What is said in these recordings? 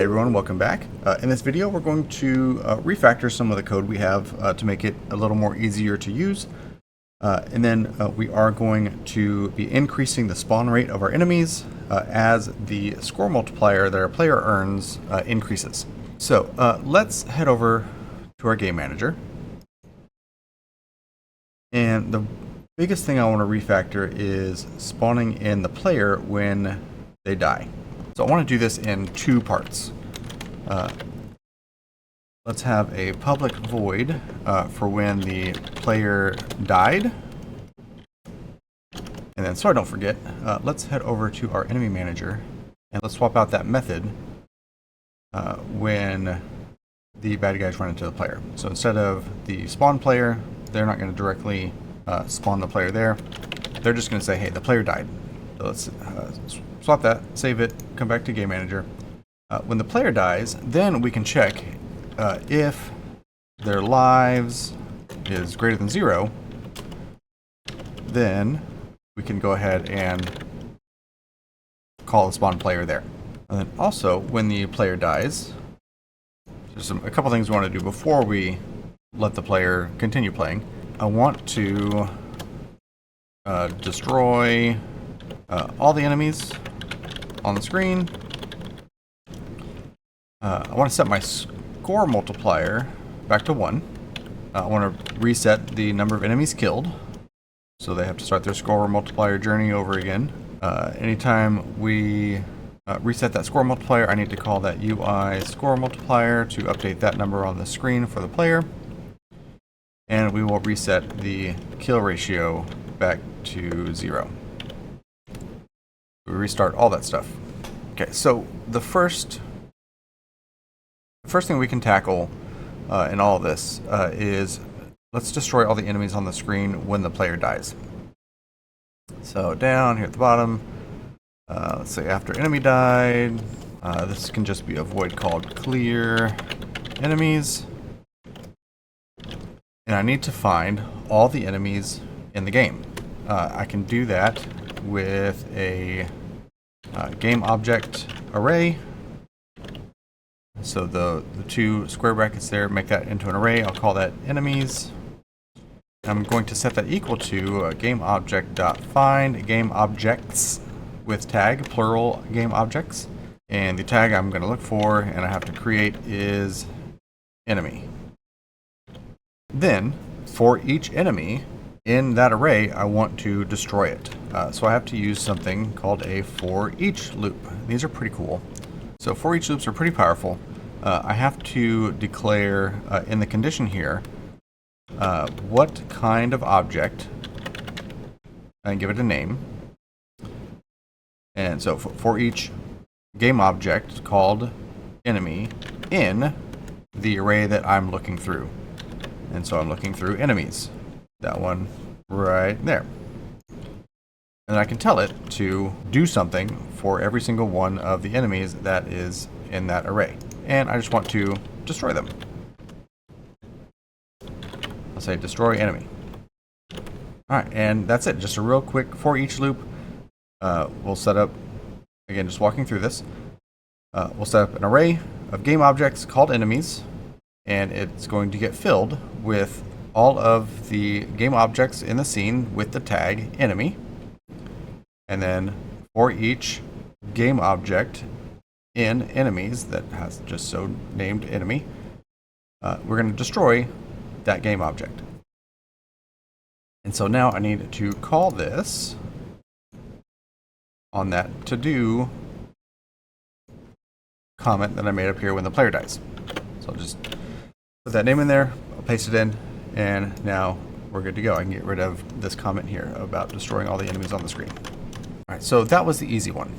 Hey everyone, welcome back. In this video we're going to refactor some of the code we have to make it a little more easier to use. And then we are going to be increasing the spawn rate of our enemies as the score multiplier that our player earns increases. So let's head over to our game manager. And the biggest thing I want to refactor is spawning in the player when they die. So I want to do this in two parts. Let's have a public void for when the player died. And then, so I don't forget, let's head over to our enemy manager and let's swap out that method when the bad guys run into the player. So instead of the spawn player, they're not going to directly spawn the player there. They're just going to say, hey, the player died. So let's swap that, save it, come back to game manager. When the player dies, then we can check if their lives is greater than 0, then we can go ahead and call the spawn player there. And then also, when the player dies, there's a couple things we want to do before we let the player continue playing. I want to destroy all the enemies on the screen. I want to set my score multiplier back to 1. I want to reset the number of enemies killed, so they have to start their score multiplier journey over again. Anytime we reset that score multiplier, I need to call that UI score multiplier to update that number on the screen for the player. And we will reset the kill ratio back to 0. We restart all that stuff. Okay, so the first thing we can tackle in all of this is let's destroy all the enemies on the screen when the player dies. So down here at the bottom, let's say after enemy died, this can just be a void called clear enemies. And I need to find all the enemies in the game. I can do that with a game object array. So the two square brackets there make that into an array. I'll call that enemies. I'm going to set that equal to game object.find game objects with tag, plural game objects. And the tag I'm going to look for and I have to create is enemy. Then, for each enemy in that array, I want to destroy it. So I have to use something called a for each loop. These are pretty cool. So for each loops are pretty powerful. I have to declare in the condition here what kind of object and give it a name. And so for each game object called enemy in the array that I'm looking through. And so I'm looking through enemies. That one right there. And I can tell it to do something for every single one of the enemies that is in that array. And I just want to destroy them. I'll say destroy enemy. Alright, and that's it. Just a real quick for each loop. We'll set up, again, just walking through this. We'll set up an array of game objects called enemies. And it's going to get filled with all of the game objects in the scene with the tag enemy. And then for each game object in enemies that has just so named enemy, we're going to destroy that game object. And so now I need to call this on that to do comment that I made up here when the player dies. So I'll just put that name in there, I'll paste it in, and now we're good to go. I can get rid of this comment here about destroying all the enemies on the screen. Alright, so that was the easy one.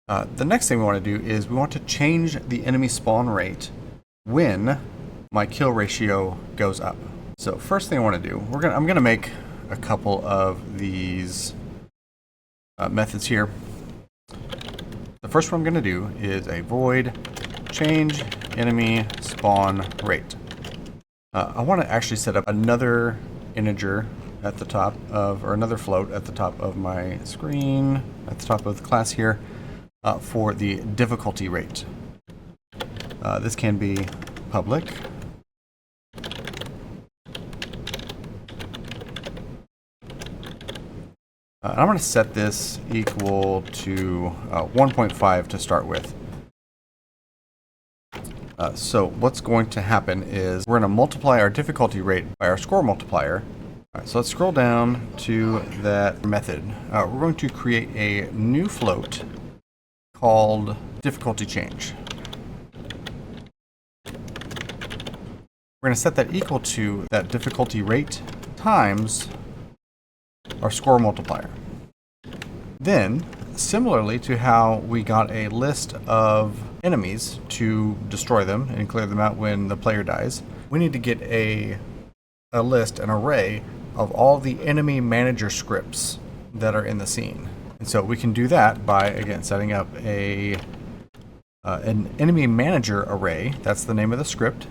The next thing we want to do is we want to change the enemy spawn rate when my kill ratio goes up. So first thing I want to do, I'm going to make a couple of these methods here. The first one I'm going to do is a void change enemy spawn rate. I want to actually set up another integer at the top of, or another float at the top of my screen, at the top of the class here, for the difficulty rate. This can be public. I'm going to set this equal to 1.5 to start with. So what's going to happen is we're going to multiply our difficulty rate by our score multiplier. All right, so let's scroll down to that method. We're going to create a new float called difficulty change. We're going to set that equal to that difficulty rate times our score multiplier. Then, similarly to how we got a list of enemies to destroy them and clear them out when the player dies, we need to get a list, an array of all the enemy manager scripts that are in the scene. And so we can do that by, again, setting up an enemy manager array. That's the name of the script.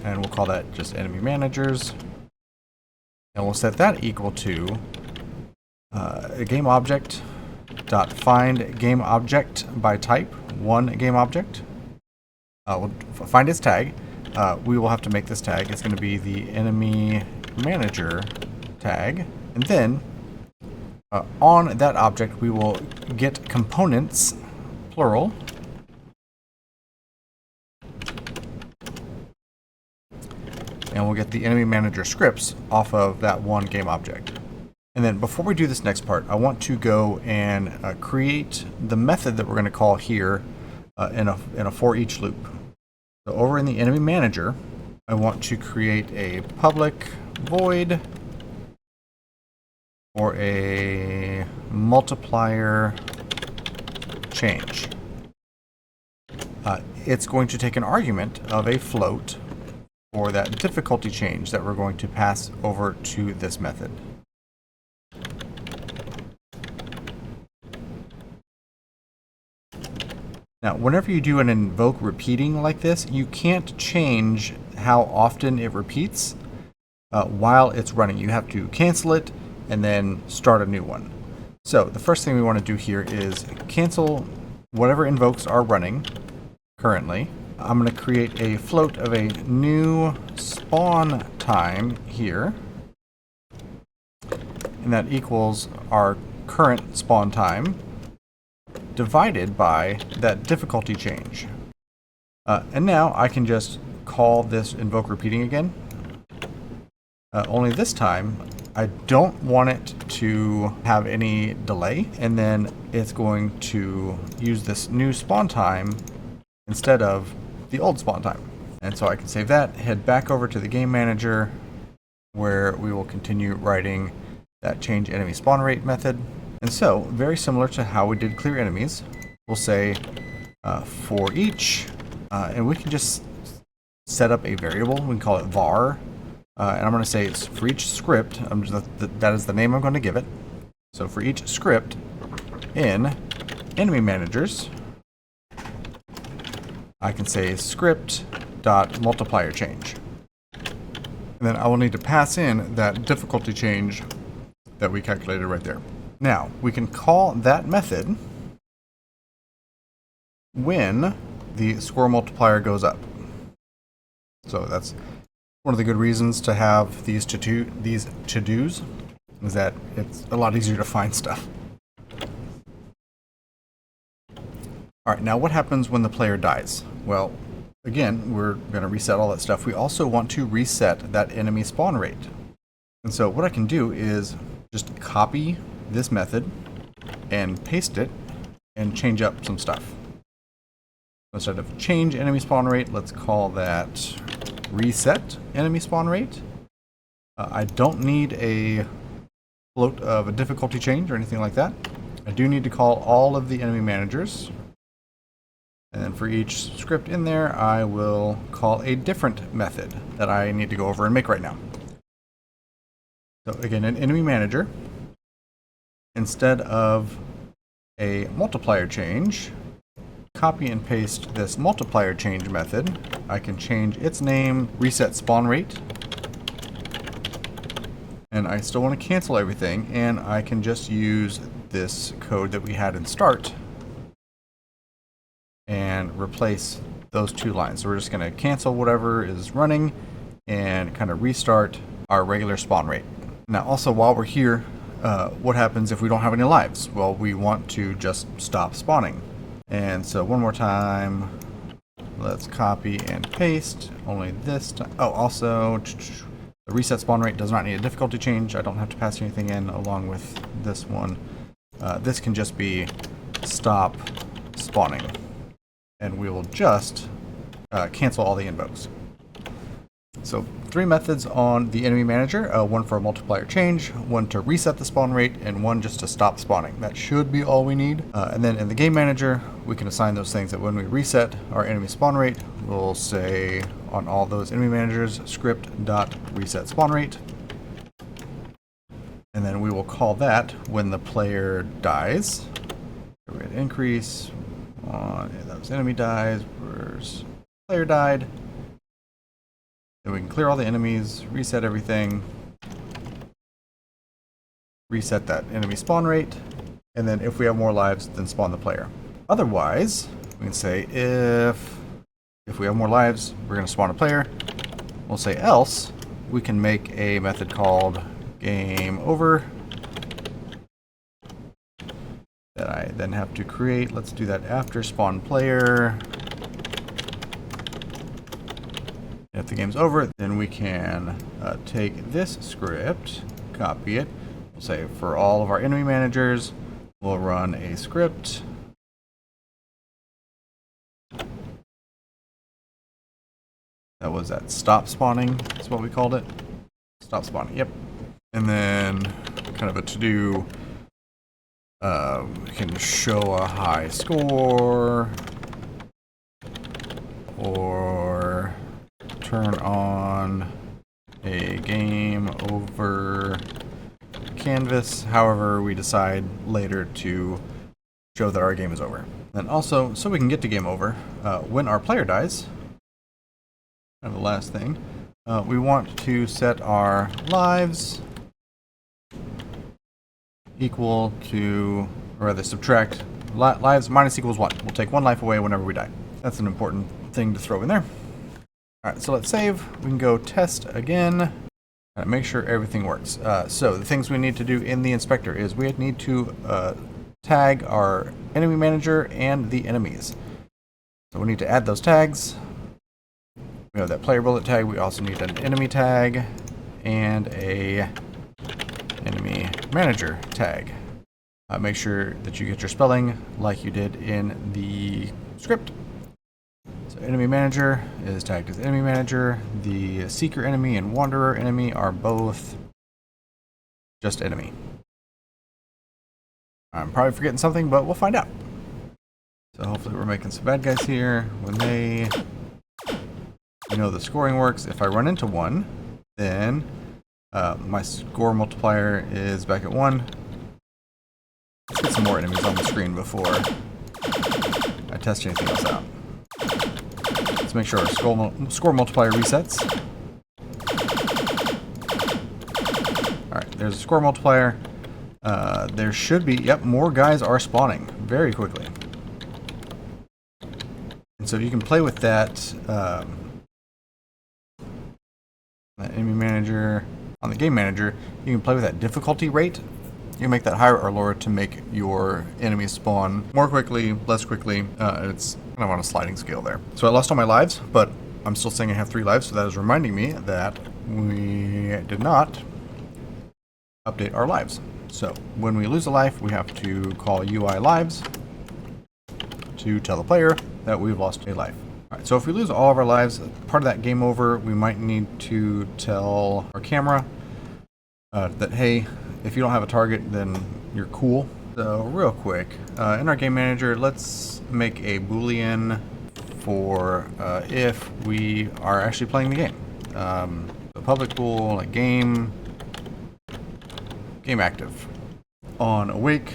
And we'll call that just enemy managers. And we'll set that equal to a game object dot find game object by type, one game object. We'll find its tag. We will have to make this tag. It's going to be the enemy manager tag. And then on that object, we will get components, plural. And we'll get the enemy manager scripts off of that one game object. And then before we do this next part, I want to go and create the method that we're going to call here in a for each loop. So over in the enemy manager, I want to create a public void or a multiplier change. It's going to take an argument of a float for that difficulty change that we're going to pass over to this method. Now, whenever you do an invoke repeating like this, you can't change how often it repeats while it's running. You have to cancel it and then start a new one. So the first thing we want to do here is cancel whatever invokes are running currently. I'm going to create a float of a new spawn time here. And that equals our current spawn time divided by that difficulty change. And now I can just call this invoke repeating again. Only this time, I don't want it to have any delay, and then it's going to use this new spawn time instead of the old spawn time. And so I can save that, head back over to the game manager, where we will continue writing that change enemy spawn rate method. And so, very similar to how we did clear enemies, we'll say for each, and we can just set up a variable. We can call it var, and I'm going to say it's for each script. That is the name I'm going to give it. So for each script in enemy managers, I can say script dot multiplier change. And then I will need to pass in that difficulty change that we calculated right there. Now, we can call that method when the score multiplier goes up. So that's one of the good reasons to have these to-dos, is that it's a lot easier to find stuff. All right, now what happens when the player dies? Well, again, we're going to reset all that stuff. We also want to reset that enemy spawn rate. And so what I can do is just copy this method and paste it and change up some stuff. Instead of change enemy spawn rate, let's call that reset enemy spawn rate. I don't need a float of a difficulty change or anything like that. I do need to call all of the enemy managers. And then for each script in there, I will call a different method that I need to go over and make right now. So again, an enemy manager, instead of a multiplier change, copy and paste this multiplier change method. I can change its name, reset spawn rate, and I still want to cancel everything, and I can just use this code that we had in start and replace those two lines. So we're just going to cancel whatever is running and kind of restart our regular spawn rate. Now also, while we're here, what happens if we don't have any lives? Well, we want to just stop spawning. And so one more time, let's copy and paste, only this time. Oh, also, the reset spawn rate does not need a difficulty change. I don't have to pass anything in along with this one. This can just be stop spawning. And we will just cancel all the invokes. So 3 methods on the enemy manager, one for a multiplier change, one to reset the spawn rate, and one just to stop spawning. That should be all we need. And then in the game manager, we can assign those things that when we reset our enemy spawn rate, we'll say on all those enemy managers, script.reset spawn rate. And then we will call that when the player dies. We're going to increase on that was enemy dies versus player died. Then we can clear all the enemies, reset everything, reset that enemy spawn rate, and then if we have more lives, then spawn the player. Otherwise, we can say if we have more lives, we're going to spawn a player. We'll say else, we can make a method called game over that I then have to create. Let's do that after spawn player. If the game's over, then we can take this script, copy it. We'll say for all of our enemy managers, we'll run a script. That was that stop spawning, is what we called it. Stop spawning, yep. And then kind of a to-do, we can show a high score, or turn on a game over canvas, however we decide later to show that our game is over. And also, so we can get to game over, when our player dies, kind of the last thing, we want to set our lives equal to, or rather subtract lives minus equals 1. We'll take 1 life away whenever we die. That's an important thing to throw in there. Alright, so let's save. We can go test again. Make sure everything works. So the things we need to do in the inspector is we need to tag our enemy manager and the enemies. So we need to add those tags. We have that player bullet tag. We also need an enemy tag and a enemy manager tag. Make sure that you get your spelling like you did in the script. So enemy manager is tagged as enemy manager. The seeker enemy and wanderer enemy are both just enemy. I'm probably forgetting something, but we'll find out. So hopefully we're making some bad guys here. When they, you know, the scoring works. If I run into one, then my score multiplier is back at 1. Let's get some more enemies on the screen before I test anything else out. Let's make sure our score multiplier resets. Alright, there's a score multiplier. There should be, yep, more guys are spawning very quickly. And so you can play with that, enemy manager, on the game manager, you can play with that difficulty rate. You can make that higher or lower to make your enemies spawn more quickly, less quickly. It's kind of on a sliding scale there. So I lost all my lives, but I'm still saying I have 3 lives, so that is reminding me that we did not update our lives. So when we lose a life, we have to call UI lives to tell the player that we've lost a life. All right, so if we lose all of our lives, part of that game over, we might need to tell our camera that, hey, if you don't have a target, then you're cool. So real quick, in our game manager, let's make a Boolean for if we are actually playing the game. The public bool, like game active. On awake,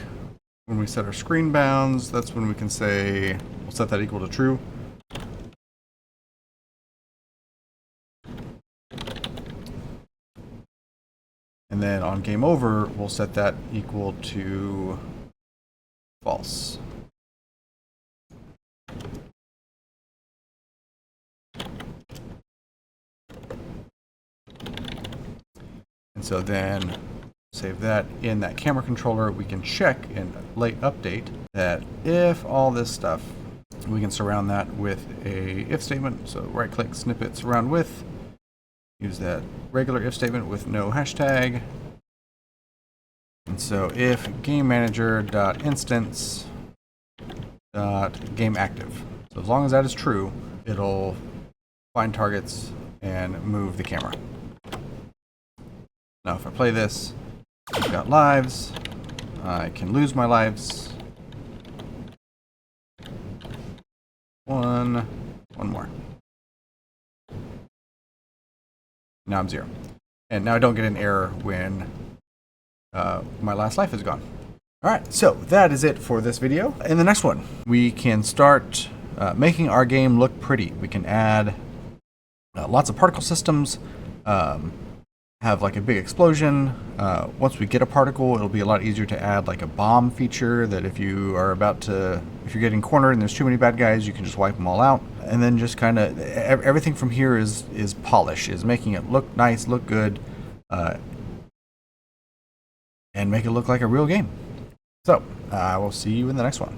when we set our screen bounds, that's when we can say, we'll set that equal to true. And then on game over, we'll set that equal to false. And so then save that in that camera controller. We can check in late update that if all this stuff, we can surround that with a if statement. So right click, snippet, surround with, use that regular if statement with no hashtag. And so if game manager dot instance dot game active. So as long as that is true, it'll find targets and move the camera. Now if I play this, I've got lives. I can lose my lives. One more. Now I'm 0. And now I don't get an error when my last life is gone. Alright, so that is it for this video. In the next one, we can start making our game look pretty. We can add lots of particle systems, have like a big explosion. Once we get a particle, it'll be a lot easier to add like a bomb feature that if you're getting cornered and there's too many bad guys, you can just wipe them all out. And then just kind of everything from here is polish, is making it look nice, look good, and make it look like a real game. So I will see you in the next one.